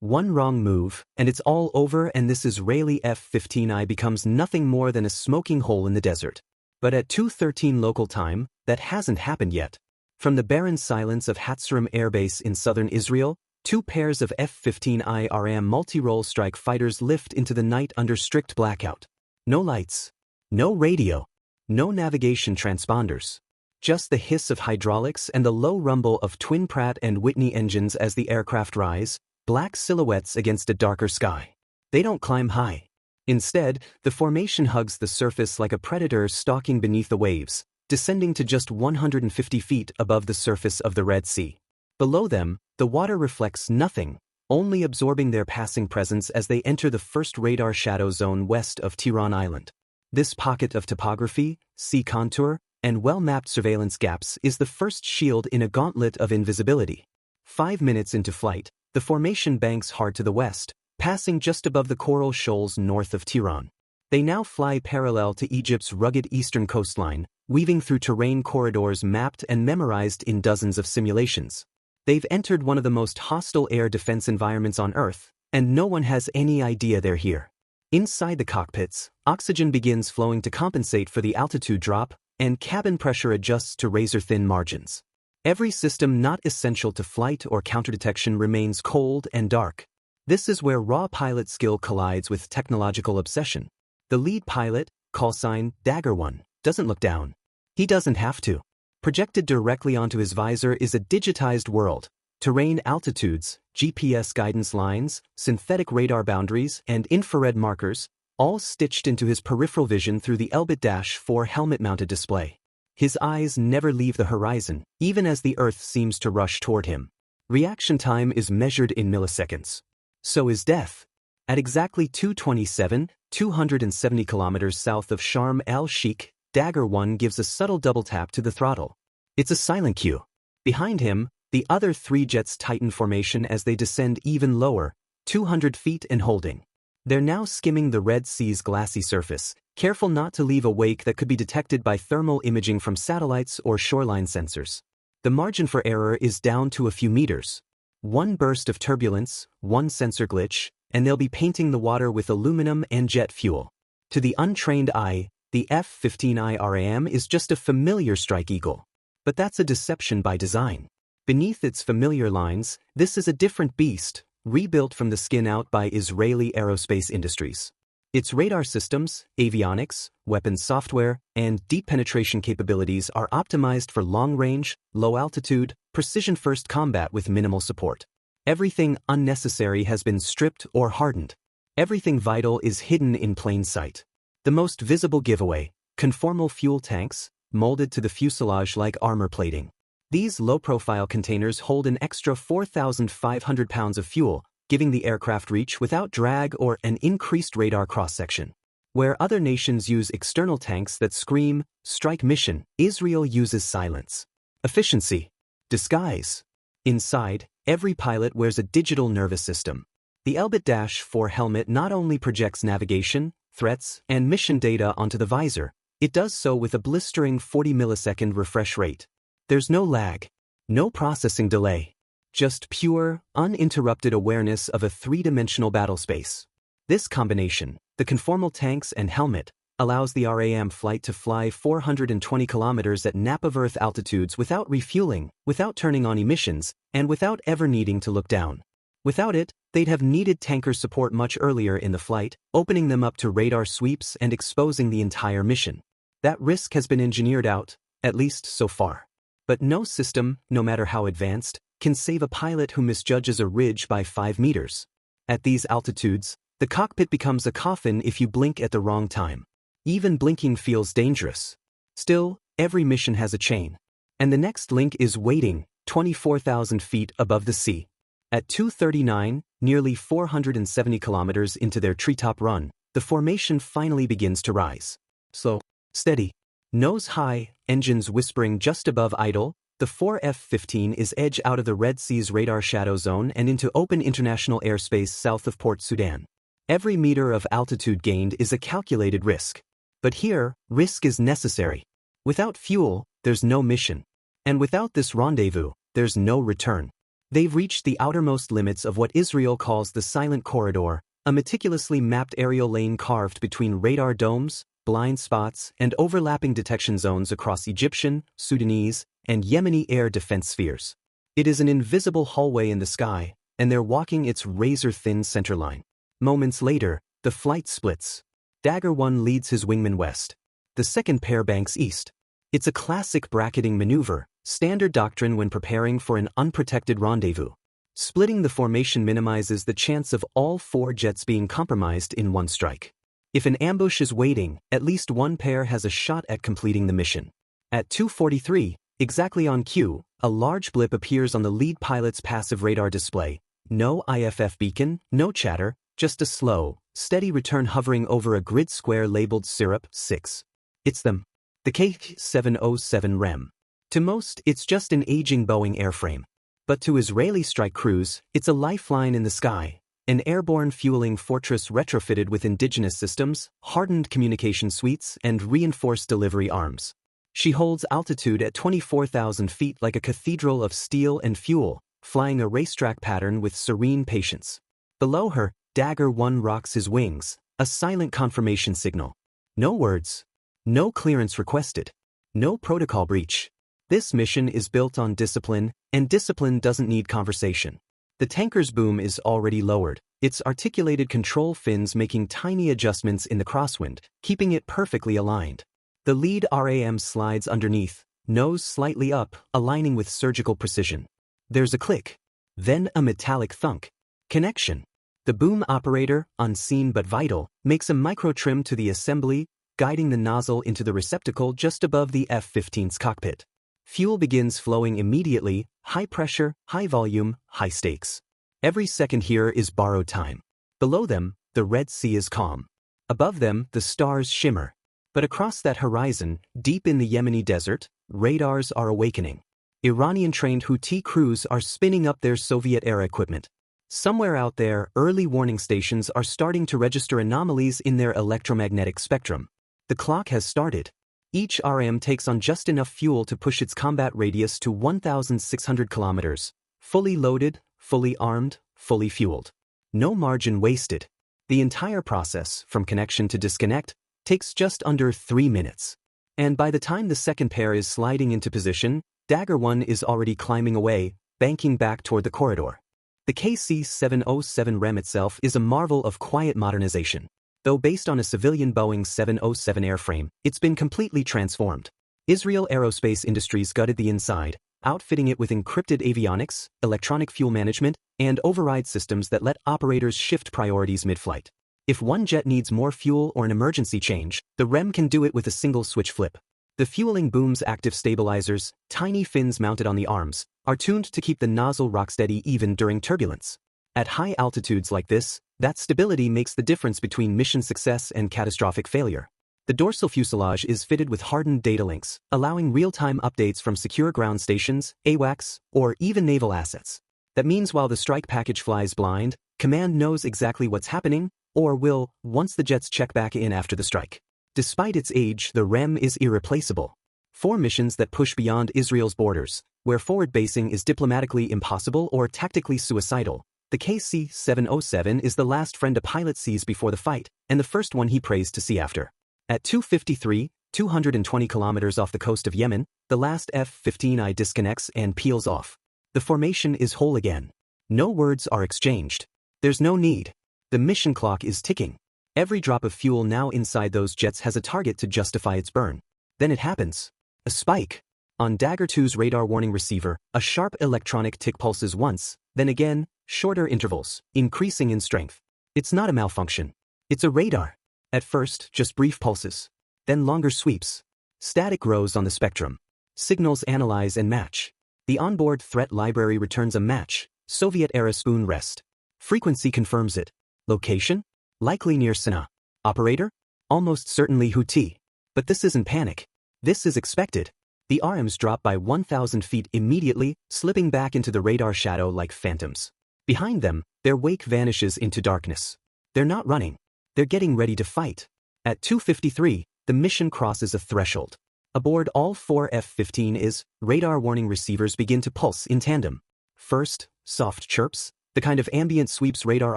One wrong move, and it's all over, and this Israeli F-15I becomes nothing more than a smoking hole in the desert. But at 2:13 local time, that hasn't happened yet. From the barren silence of Hatzerim Air Base in southern Israel, two pairs of F-15I Ra'am multi-role strike fighters lift into the night under strict blackout. No lights, no radio, no navigation transponders. Just the hiss of hydraulics and the low rumble of twin Pratt and Whitney engines as the aircraft rise, black silhouettes against a darker sky. They don't climb high. Instead, the formation hugs the surface like a predator stalking beneath the waves, descending to just 150 feet above the surface of the Red Sea. Below them, the water reflects nothing, only absorbing their passing presence as they enter the first radar shadow zone west of Tiran Island. This pocket of topography, sea contour, and well-mapped surveillance gaps is the first shield in a gauntlet of invisibility. 5 minutes into flight, the formation banks hard to the west, passing just above the coral shoals north of Tiran. They now fly parallel to Egypt's rugged eastern coastline, weaving through terrain corridors mapped and memorized in dozens of simulations. They've entered one of the most hostile air defense environments on Earth, and no one has any idea they're here. Inside the cockpits, oxygen begins flowing to compensate for the altitude drop, and cabin pressure adjusts to razor-thin margins. Every system not essential to flight or counterdetection remains cold and dark. This is where raw pilot skill collides with technological obsession. The lead pilot, callsign Dagger1, doesn't look down. He doesn't have to. Projected directly onto his visor is a digitized world, terrain altitudes, GPS guidance lines, synthetic radar boundaries, and infrared markers, all stitched into his peripheral vision through the Elbit-4 helmet-mounted display. His eyes never leave the horizon, even as the Earth seems to rush toward him. Reaction time is measured in milliseconds. So is death. At exactly 2:27, 270 kilometers south of Sharm el-Sheikh, Dagger1 gives a subtle double tap to the throttle. It's a silent cue. Behind him, the other three jets tighten formation as they descend even lower, 200 feet and holding. They're now skimming the Red Sea's glassy surface, careful not to leave a wake that could be detected by thermal imaging from satellites or shoreline sensors. The margin for error is down to a few meters. One burst of turbulence, one sensor glitch, and they'll be painting the water with aluminum and jet fuel. To the untrained eye, the F-15I Ra'am is just a familiar strike eagle. But that's a deception by design. Beneath its familiar lines, this is a different beast, rebuilt from the skin out by Israeli aerospace industries. Its radar systems, avionics, weapons software, and deep penetration capabilities are optimized for long-range, low-altitude, precision-first combat with minimal support. Everything unnecessary has been stripped or hardened. Everything vital is hidden in plain sight. The most visible giveaway, conformal fuel tanks, molded to the fuselage like armor plating. These low-profile containers hold an extra 4,500 pounds of fuel, giving the aircraft reach without drag or an increased radar cross-section. Where other nations use external tanks that scream, "Strike mission," Israel uses silence. Efficiency. Disguise. Inside, every pilot wears a digital nervous system. The Elbit-4 helmet not only projects navigation, threats, and mission data onto the visor, it does so with a blistering 40-millisecond refresh rate. There's no lag, no processing delay, just pure, uninterrupted awareness of a three-dimensional battlespace. This combination, the conformal tanks and helmet, allows the Ra'am flight to fly 420 kilometers at nap-of-Earth altitudes without refueling, without turning on emissions, and without ever needing to look down. Without it, they'd have needed tanker support much earlier in the flight, opening them up to radar sweeps and exposing the entire mission. That risk has been engineered out, at least so far. But no system, no matter how advanced, can save a pilot who misjudges a ridge by 5 meters. At these altitudes, the cockpit becomes a coffin if you blink at the wrong time. Even blinking feels dangerous. Still, every mission has a chain. And the next link is waiting, 24,000 feet above the sea. At 2:39, nearly 470 kilometers into their treetop run, the formation finally begins to rise. Slow, steady, nose high, engines whispering just above idle, the 4 F-15 is edged out of the Red Sea's radar shadow zone and into open international airspace south of Port Sudan. Every meter of altitude gained is a calculated risk. But here, risk is necessary. Without fuel, there's no mission. And without this rendezvous, there's no return. They've reached the outermost limits of what Israel calls the Silent Corridor, a meticulously mapped aerial lane carved between radar domes, blind spots, and overlapping detection zones across Egyptian, Sudanese, and Yemeni air defense spheres. It is an invisible hallway in the sky, and they're walking its razor-thin centerline. Moments later, the flight splits. Dagger 1 leads his wingman west. The second pair banks east. It's a classic bracketing maneuver, standard doctrine when preparing for an unprotected rendezvous. Splitting the formation minimizes the chance of all 4 jets being compromised in one strike. If an ambush is waiting, at least one pair has a shot at completing the mission. At 2:43, exactly on cue, a large blip appears on the lead pilot's passive radar display. No IFF beacon, no chatter, just a slow, steady return hovering over a grid square labeled Syrup 6. It's them. The K-707 Ra'am. To most, it's just an aging Boeing airframe. But to Israeli strike crews, it's a lifeline in the sky, an airborne fueling fortress retrofitted with indigenous systems, hardened communication suites, and reinforced delivery arms. She holds altitude at 24,000 feet like a cathedral of steel and fuel, flying a racetrack pattern with serene patience. Below her, Dagger 1 rocks his wings, a silent confirmation signal. No words. No clearance requested. No protocol breach. This mission is built on discipline, and discipline doesn't need conversation. The tanker's boom is already lowered, its articulated control fins making tiny adjustments in the crosswind, keeping it perfectly aligned. The lead RAM slides underneath, nose slightly up, aligning with surgical precision. There's a click. Then a metallic thunk. Connection. The boom operator, unseen but vital, makes a micro-trim to the assembly, guiding the nozzle into the receptacle just above the F-15's cockpit. Fuel begins flowing immediately, high pressure, high volume, high stakes. Every second here is borrowed time. Below them, the Red Sea is calm. Above them, the stars shimmer. But across that horizon, deep in the Yemeni desert, radars are awakening. Iranian-trained Houthi crews are spinning up their Soviet-era equipment. Somewhere out there, early warning stations are starting to register anomalies in their electromagnetic spectrum. The clock has started. Each RM takes on just enough fuel to push its combat radius to 1,600 kilometers. Fully loaded, fully armed, fully fueled. No margin wasted. The entire process, from connection to disconnect, takes just under 3 minutes. And by the time the second pair is sliding into position, Dagger 1 is already climbing away, banking back toward the corridor. The KC-707 Ra'am itself is a marvel of quiet modernization. Though based on a civilian Boeing 707 airframe, it's been completely transformed. Israel Aerospace Industries gutted the inside, outfitting it with encrypted avionics, electronic fuel management, and override systems that let operators shift priorities mid-flight. If one jet needs more fuel or an emergency change, the Ra'am can do it with a single switch flip. The fueling boom's active stabilizers, tiny fins mounted on the arms, are tuned to keep the nozzle rocksteady even during turbulence. At high altitudes like this, that stability makes the difference between mission success and catastrophic failure. The dorsal fuselage is fitted with hardened data links, allowing real-time updates from secure ground stations, AWACS, or even naval assets. That means while the strike package flies blind, command knows exactly what's happening, or will, once the jets check back in after the strike. Despite its age, the Ra'am is irreplaceable. 4 missions that push beyond Israel's borders, where forward basing is diplomatically impossible or tactically suicidal. The KC-707 is the last friend a pilot sees before the fight, and the first one he prays to see after. At 2:53, 220 kilometers off the coast of Yemen, the last F-15I disconnects and peels off. The formation is whole again. No words are exchanged. There's no need. The mission clock is ticking. Every drop of fuel now inside those jets has a target to justify its burn. Then it happens. A spike. On Dagger 2's radar warning receiver, a sharp electronic tick pulses once, then again, shorter intervals, increasing in strength. It's not a malfunction. It's a radar. At first, just brief pulses. Then longer sweeps. Static grows on the spectrum. Signals analyze and match. The onboard threat library returns a match, Soviet-era spoon rest. Frequency confirms it. Location? Likely near Sanaa. Operator? Almost certainly Houthi. But this isn't panic. This is expected. The RMs drop by 1,000 feet immediately, slipping back into the radar shadow like phantoms. Behind them, their wake vanishes into darkness. They're not running. They're getting ready to fight. At 2:53, the mission crosses a threshold. Aboard all 4 F-15Is, radar warning receivers begin to pulse in tandem. First, soft chirps, the kind of ambient sweeps radar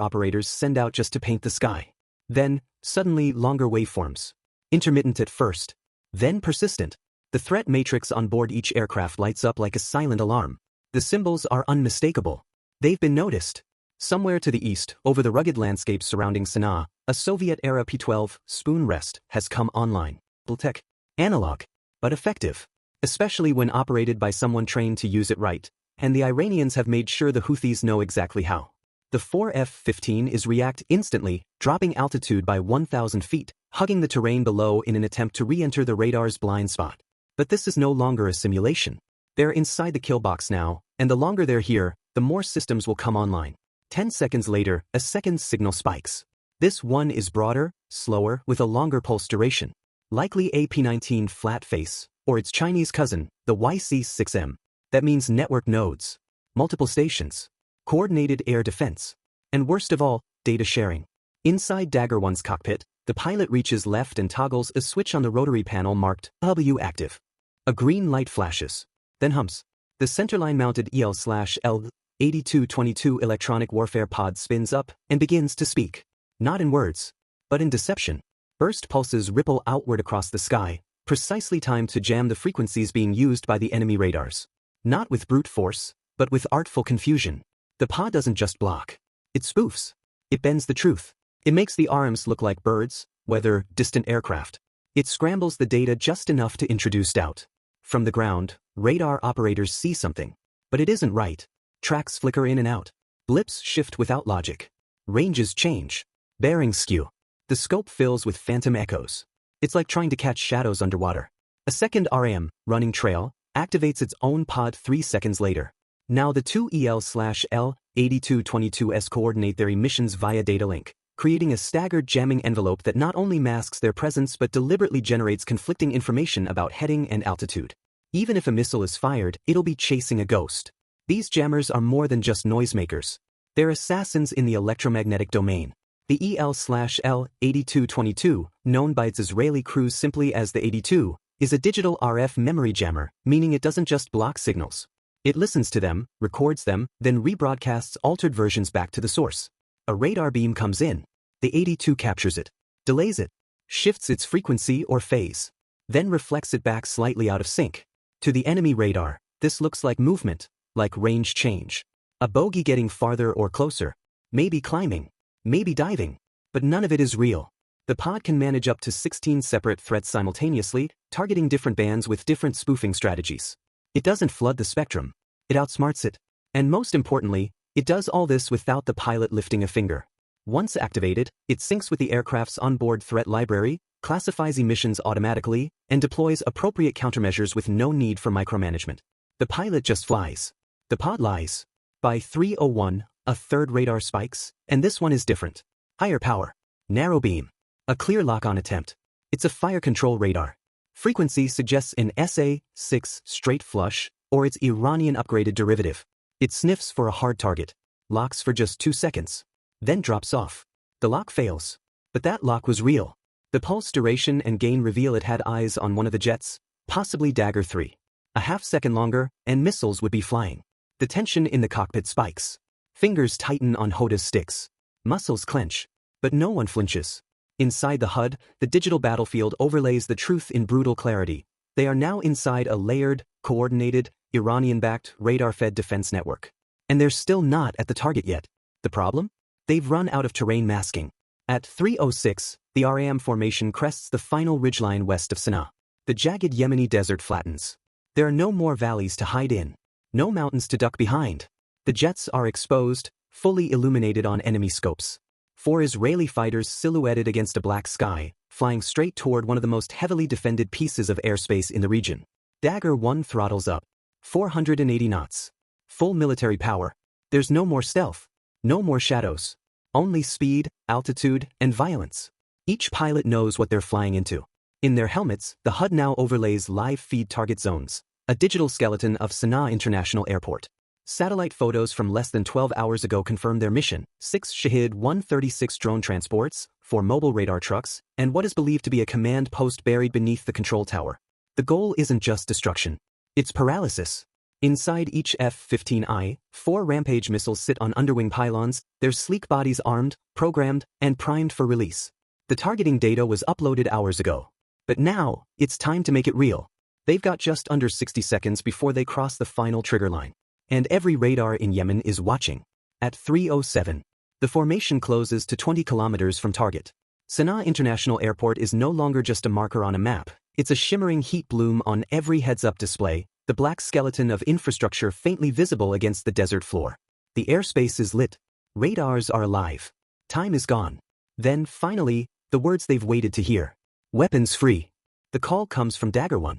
operators send out just to paint the sky. Then, suddenly longer waveforms. Intermittent at first, then persistent. The threat matrix on board each aircraft lights up like a silent alarm. The symbols are unmistakable. They've been noticed. Somewhere to the east, over the rugged landscapes surrounding Sanaa, a Soviet-era P-12 spoon rest has come online. Tech, analog, but effective, especially when operated by someone trained to use it right, and the Iranians have made sure the Houthis know exactly how. The 4 F-15Is react instantly, dropping altitude by 1,000 feet, hugging the terrain below in an attempt to re-enter the radar's blind spot. But this is no longer a simulation. They're inside the kill box now, and the longer they're here, the more systems will come online. 10 seconds later, a second signal spikes. This one is broader, slower, with a longer pulse duration. Likely a P-19 flat face, or its Chinese cousin, the YC-6M. That means network nodes, multiple stations, coordinated air defense, and worst of all, data sharing. Inside Dagger 1's cockpit, the pilot reaches left and toggles a switch on the rotary panel marked W active. A green light flashes, then hums. The centerline-mounted EL/L-8222 electronic warfare pod spins up and begins to speak. Not in words, but in deception. Burst pulses ripple outward across the sky, precisely timed to jam the frequencies being used by the enemy radars. Not with brute force, but with artful confusion. The pod doesn't just block. It spoofs. It bends the truth. It makes the arms look like birds, weather, distant aircraft. It scrambles the data just enough to introduce doubt. From the ground, radar operators see something. But it isn't right. Tracks flicker in and out. Blips shift without logic. Ranges change. Bearings skew. The scope fills with phantom echoes. It's like trying to catch shadows underwater. A second RAM, running trail, activates its own pod 3 seconds later. Now the two EL/L-8222s coordinate their emissions via data link, creating a staggered jamming envelope that not only masks their presence but deliberately generates conflicting information about heading and altitude. Even if a missile is fired, it'll be chasing a ghost. These jammers are more than just noisemakers. They're assassins in the electromagnetic domain. The EL/L-8222, known by its Israeli crews simply as the 82, is a digital RF memory jammer, meaning it doesn't just block signals. It listens to them, records them, then rebroadcasts altered versions back to the source. A radar beam comes in. The 82 captures it, delays it, shifts its frequency or phase, then reflects it back slightly out of sync. To the enemy radar, this looks like movement, like range change. A bogey getting farther or closer, maybe climbing, maybe diving, but none of it is real. The pod can manage up to 16 separate threats simultaneously, targeting different bands with different spoofing strategies. It doesn't flood the spectrum. It outsmarts it. And most importantly, it does all this without the pilot lifting a finger. Once activated, it syncs with the aircraft's onboard threat library, classifies emissions automatically, and deploys appropriate countermeasures with no need for micromanagement. The pilot just flies. The pod lies. By 3:01, a third radar spikes, and this one is different. Higher power. Narrow beam. A clear lock-on attempt. It's a fire control radar. Frequency suggests an SA-6 straight flush, or its Iranian upgraded derivative. It sniffs for a hard target, locks for just 2 seconds, then drops off. The lock fails. But that lock was real. The pulse duration and gain reveal it had eyes on one of the jets, possibly Dagger 3. A half-second longer, and missiles would be flying. The tension in the cockpit spikes. Fingers tighten on Hoda's sticks. Muscles clench. But no one flinches. Inside the HUD, the digital battlefield overlays the truth in brutal clarity. They are now inside a layered, coordinated, Iranian-backed, radar-fed defense network. And they're still not at the target yet. The problem? They've run out of terrain masking. At 3:06, the Ra'am formation crests the final ridgeline west of Sanaa. The jagged Yemeni desert flattens. There are no more valleys to hide in. No mountains to duck behind. The jets are exposed, fully illuminated on enemy scopes. 4 Israeli fighters silhouetted against a black sky, flying straight toward one of the most heavily defended pieces of airspace in the region. Dagger 1 throttles up. 480 knots. Full military power. There's no more stealth. No more shadows. Only speed, altitude, and violence. Each pilot knows what they're flying into. In their helmets, the HUD now overlays live feed target zones, a digital skeleton of Sanaa International Airport. Satellite photos from less than 12 hours ago confirm their mission: 6 Shahed 136 drone transports, 4 mobile radar trucks, and what is believed to be a command post buried beneath the control tower. The goal isn't just destruction. It's paralysis. Inside each F-15I, 4 Rampage missiles sit on underwing pylons, their sleek bodies armed, programmed, and primed for release. The targeting data was uploaded hours ago. But now, it's time to make it real. They've got just under 60 seconds before they cross the final trigger line. And every radar in Yemen is watching. At 3:07, the formation closes to 20 kilometers from target. Sanaa International Airport is no longer just a marker on a map, it's a shimmering heat bloom on every heads-up display, the black skeleton of infrastructure faintly visible against the desert floor. The airspace is lit. Radars are alive. Time is gone. Then, finally, the words they've waited to hear. Weapons free. The call comes from Dagger 1.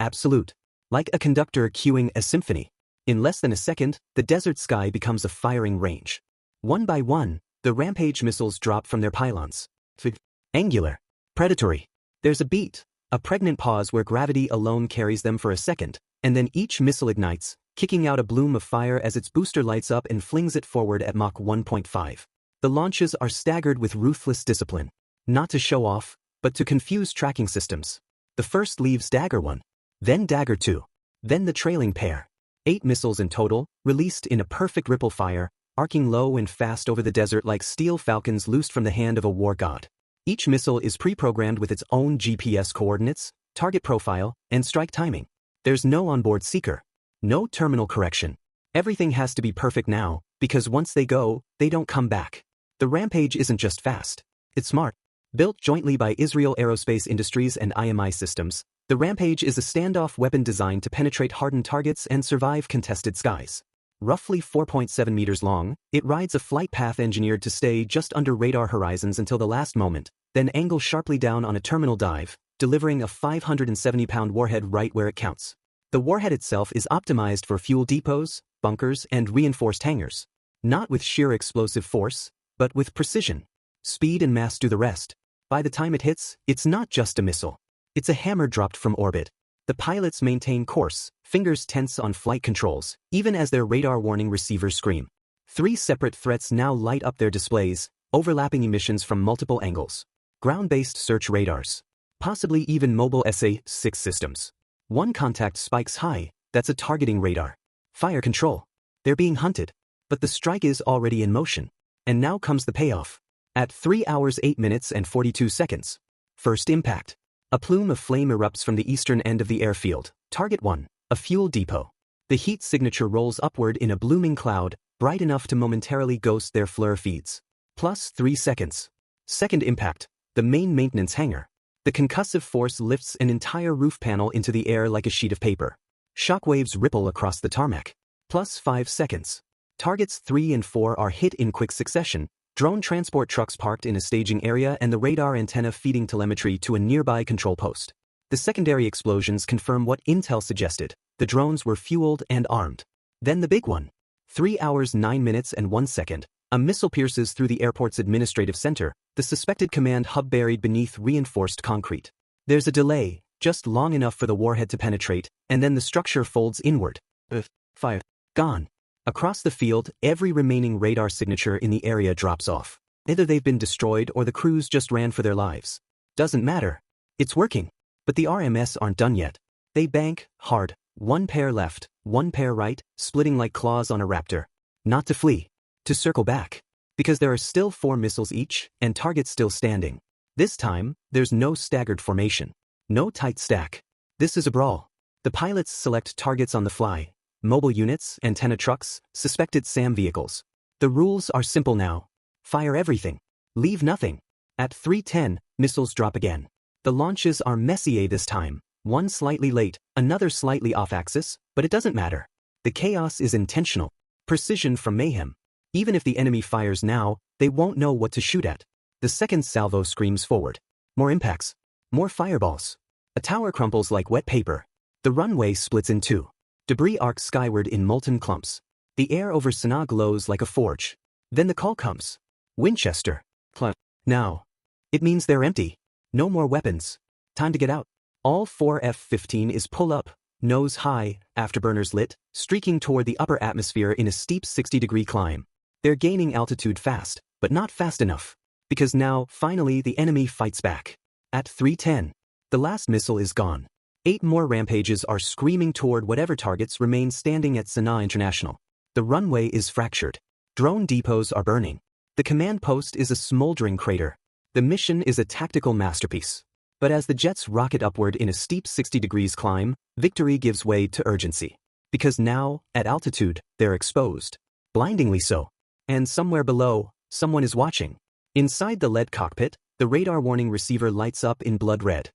Absolute. Like a conductor cueing a symphony. In less than a second, the desert sky becomes a firing range. One by one, the Rampage missiles drop from their pylons. Angular. Predatory. There's a beat. A pregnant pause where gravity alone carries them for a second, and then each missile ignites, kicking out a bloom of fire as its booster lights up and flings it forward at Mach 1.5. The launches are staggered with ruthless discipline. Not to show off, but to confuse tracking systems. The first leaves Dagger 1, then Dagger 2, then the trailing pair. 8 missiles in total, released in a perfect ripple fire, arcing low and fast over the desert like steel falcons loosed from the hand of a war god. Each missile is pre-programmed with its own GPS coordinates, target profile, and strike timing. There's no onboard seeker. No terminal correction. Everything has to be perfect now, because once they go, they don't come back. The Rampage isn't just fast. It's smart. Built jointly by Israel Aerospace Industries and IMI Systems, the Rampage is a standoff weapon designed to penetrate hardened targets and survive contested skies. Roughly 4.7 meters long, it rides a flight path engineered to stay just under radar horizons until the last moment, then angle sharply down on a terminal dive, delivering a 570-pound warhead right where it counts. The warhead itself is optimized for fuel depots, bunkers, and reinforced hangars. Not with sheer explosive force, but with precision. Speed and mass do the rest. By the time it hits, it's not just a missile. It's a hammer dropped from orbit. The pilots maintain course, fingers tense on flight controls, even as their radar warning receivers scream. 3 separate threats now light up their displays, overlapping emissions from multiple angles. Ground-based search radars. Possibly even mobile SA-6 systems. One contact spikes high, that's a targeting radar. Fire control. They're being hunted. But the strike is already in motion. And now comes the payoff. At 3 hours 8 minutes and 42 seconds. First impact. A plume of flame erupts from the eastern end of the airfield. Target 1, a fuel depot. The heat signature rolls upward in a blooming cloud, bright enough to momentarily ghost their FLIR feeds. Plus 3 seconds. Second impact, the main maintenance hangar. The concussive force lifts an entire roof panel into the air like a sheet of paper. Shockwaves ripple across the tarmac. Plus 5 seconds. Targets 3 and 4 are hit in quick succession. Drone transport trucks parked in a staging area and the radar antenna feeding telemetry to a nearby control post. The secondary explosions confirm what intel suggested. The drones were fueled and armed. Then the big one. 3 hours 9 minutes and 1 second. A missile pierces through the airport's administrative center, the suspected command hub buried beneath reinforced concrete. There's a delay, just long enough for the warhead to penetrate, and then the structure folds inward. Fire. Gone. Across the field, every remaining radar signature in the area drops off. Either they've been destroyed or the crews just ran for their lives. Doesn't matter. It's working. But the RMS aren't done yet. They bank, hard, 1 pair left, 1 pair right, splitting like claws on a raptor. Not to flee. To circle back. Because there are still 4 missiles each, and targets still standing. This time, there's no staggered formation. No tight stack. This is a brawl. The pilots select targets on the fly. Mobile units, antenna trucks, suspected SAM vehicles. The rules are simple now. Fire everything. Leave nothing. At 3:10, missiles drop again. The launches are Messier this time. One slightly late, another slightly off-axis, but it doesn't matter. The chaos is intentional. Precision from mayhem. Even if the enemy fires now, they won't know what to shoot at. The second salvo screams forward. More impacts. More fireballs. A tower crumples like wet paper. The runway splits in 2. Debris arcs skyward in molten clumps. The air over Sanaa glows like a forge. Then the call comes. Winchester. Now. It means they're empty. No more weapons. Time to get out. All 4 F-15 is pull up, nose high, afterburners lit, streaking toward the upper atmosphere in a steep 60-degree climb. They're gaining altitude fast, but not fast enough. Because now, finally, the enemy fights back. At 3:10. The last missile is gone. 8 more rampages are screaming toward whatever targets remain standing at Sanaa International. The runway is fractured. Drone depots are burning. The command post is a smoldering crater. The mission is a tactical masterpiece. But as the jets rocket upward in a steep 60 degrees climb, victory gives way to urgency. Because now, at altitude, they're exposed. Blindingly so. And somewhere below, someone is watching. Inside the lead cockpit, the radar warning receiver lights up in blood red.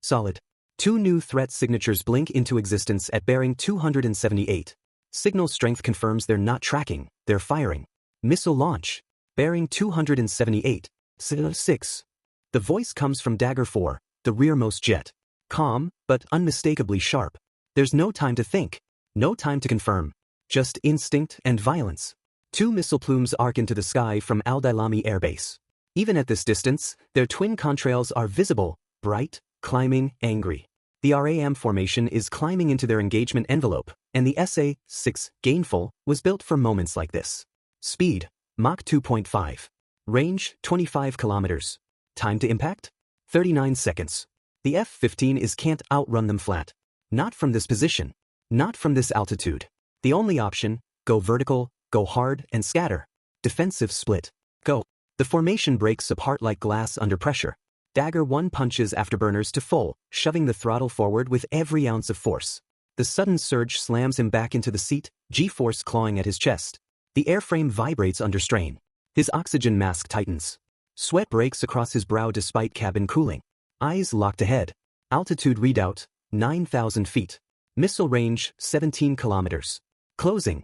Solid. 2 new threat signatures blink into existence at bearing 278. Signal strength confirms they're not tracking, they're firing. Missile launch. Bearing 278. 6. The voice comes from Dagger 4, the rearmost jet. Calm, but unmistakably sharp. There's no time to think. No time to confirm. Just instinct and violence. 2 missile plumes arc into the sky from Al-Dailami Air Base. Even at this distance, their twin contrails are visible, bright, climbing, angry. The Ra'am formation is climbing into their engagement envelope, and the SA-6 Gainful was built for moments like this. Speed, Mach 2.5. Range, 25 kilometers. Time to impact? 39 seconds. The F-15 can't outrun them flat. Not from this position. Not from this altitude. The only option, go vertical, go hard, and scatter. Defensive split. Go. The formation breaks apart like glass under pressure. Dagger 1 punches afterburners to full, shoving the throttle forward with every ounce of force. The sudden surge slams him back into the seat, G-force clawing at his chest. The airframe vibrates under strain. His oxygen mask tightens. Sweat breaks across his brow despite cabin cooling. Eyes locked ahead. Altitude readout, 9,000 feet. Missile range, 17 kilometers. Closing.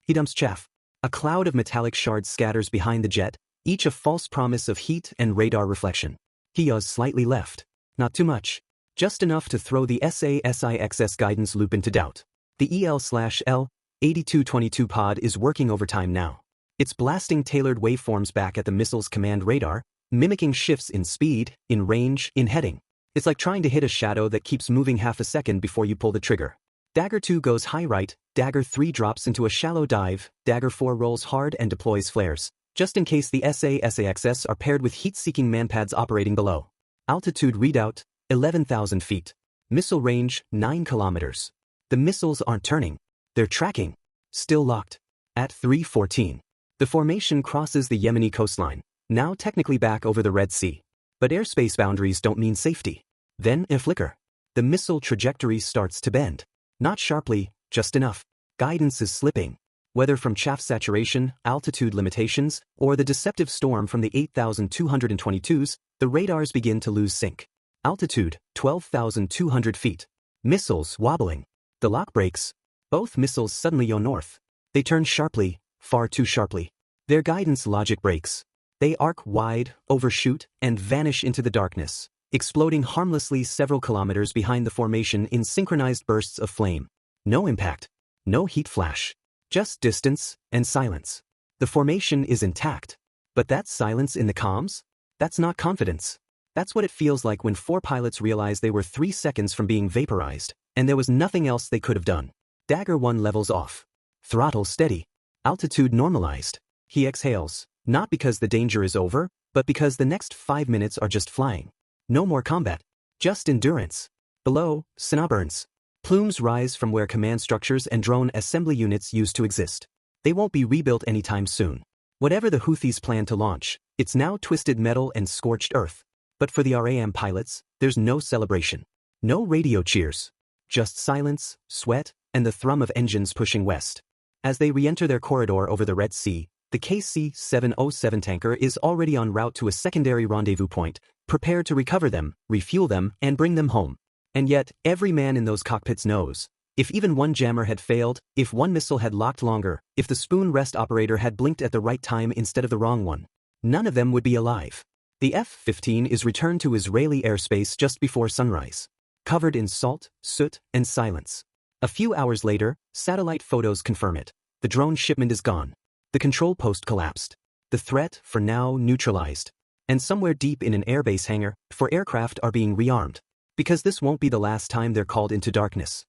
He dumps chaff. A cloud of metallic shards scatters behind the jet, each a false promise of heat and radar reflection. He yaws slightly left. Not too much. Just enough to throw the SASIXS guidance loop into doubt. The EL/L 8222 pod is working overtime now. It's blasting tailored waveforms back at the missile's command radar, mimicking shifts in speed, in range, in heading. It's like trying to hit a shadow that keeps moving half a second before you pull the trigger. Dagger 2 goes high right, Dagger 3 drops into a shallow dive, Dagger 4 rolls hard and deploys flares, just in case the SASIXS are paired with heat-seeking manpads operating below. Altitude readout, 11,000 feet. Missile range, 9 kilometers. The missiles aren't turning. They're tracking. Still locked. At 3:14. The formation crosses the Yemeni coastline, now technically back over the Red Sea. But airspace boundaries don't mean safety. Then, in a flicker, the missile trajectory starts to bend. Not sharply, just enough. Guidance is slipping. Whether from chaff saturation, altitude limitations, or the deceptive storm from the 8,222s, the radars begin to lose sync. Altitude, 12,200 feet. Missiles wobbling. The lock breaks. Both missiles suddenly yaw north. They turn sharply, far too sharply. Their guidance logic breaks. They arc wide, overshoot, and vanish into the darkness, exploding harmlessly several kilometers behind the formation in synchronized bursts of flame. No impact. No heat flash. Just distance and silence. The formation is intact. But that silence in the comms? That's not confidence. That's what it feels like when 4 pilots realize they were 3 seconds from being vaporized, and there was nothing else they could have done. Dagger 1 levels off. Throttle steady. Altitude normalized. He exhales, not because the danger is over, but because the next 5 minutes are just flying. No more combat. Just endurance. Below, Sanaa burns. Plumes rise from where command structures and drone assembly units used to exist. They won't be rebuilt anytime soon. Whatever the Houthis plan to launch, it's now twisted metal and scorched earth. But for the Ra'am pilots, there's no celebration. No radio cheers. Just silence, sweat, and the thrum of engines pushing west. As they re-enter their corridor over the Red Sea, the KC-707 tanker is already en route to a secondary rendezvous point, prepared to recover them, refuel them, and bring them home. And yet, every man in those cockpits knows, if even one jammer had failed, if one missile had locked longer, if the spoon rest operator had blinked at the right time instead of the wrong one, none of them would be alive. The F-15 is returned to Israeli airspace just before sunrise, covered in salt, soot, and silence. A few hours later, satellite photos confirm it. The drone shipment is gone. The control post collapsed. The threat, for now, neutralized. And somewhere deep in an airbase hangar, 4 aircraft are being rearmed. Because this won't be the last time they're called into darkness.